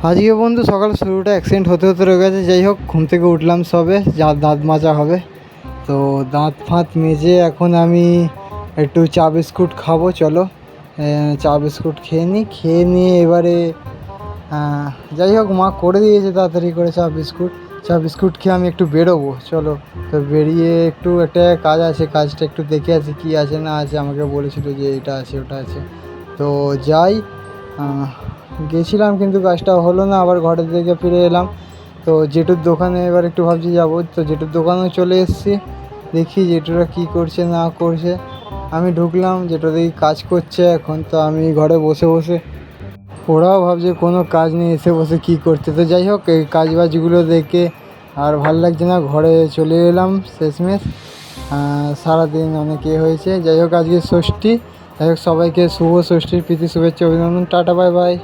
আজকে বন্ধু সকাল শুরুটা অ্যাক্সিডেন্ট হতে হতে রয়ে গেছে। যাই হোক, ঘুম থেকে উঠলাম সবে, যা দাঁত মাজা হবে। তো দাঁত ফাঁত মেজে এখন আমি একটু চা বিস্কুট খাবো। চলো চা বিস্কুট খেয়ে নিয়ে এবারে যাই হোক, মা করে দিয়েছে তাড়াতাড়ি করে চা বিস্কুট খেয়ে আমি একটু বেরোবো। চলো, তো বেরিয়ে একটু একটা কাজ আছে, কাজটা একটু দেখে আসি কী আছে না আছে। আমাকে বলেছিল যে এটা আছে ওটা আছে, তো যাই। গেছিলাম কিন্তু কাজটা হলো না, আবার ঘরের দিকে ফিরে এলাম। তো জেঠুর দোকানে এবার একটু ভাবছি যাবো। তো জেঠুর দোকানেও চলে এসেছি, দেখি জেঠুরা কী করছে না করছে। আমি ঢুকলাম, জেঠু দেখি কাজ করছে এখন। তো আমি ঘরে বসে বসে, ওরাও ভাবছে কোনো কাজ নেই, এসে বসে কী করছে। তো যাই হোক, এই কাজ বাজগুলো দেখে আর ভাল লাগছে না, ঘরে চলে এলাম শেষমেশ। সারাদিন অনেক হয়েছে। যাই হোক, আজকে ষষ্ঠী। যাই হোক, সবাইকে শুভ ষষ্ঠীর প্রীতি শুভেচ্ছা অভিনন্দন। Tata, bye bye.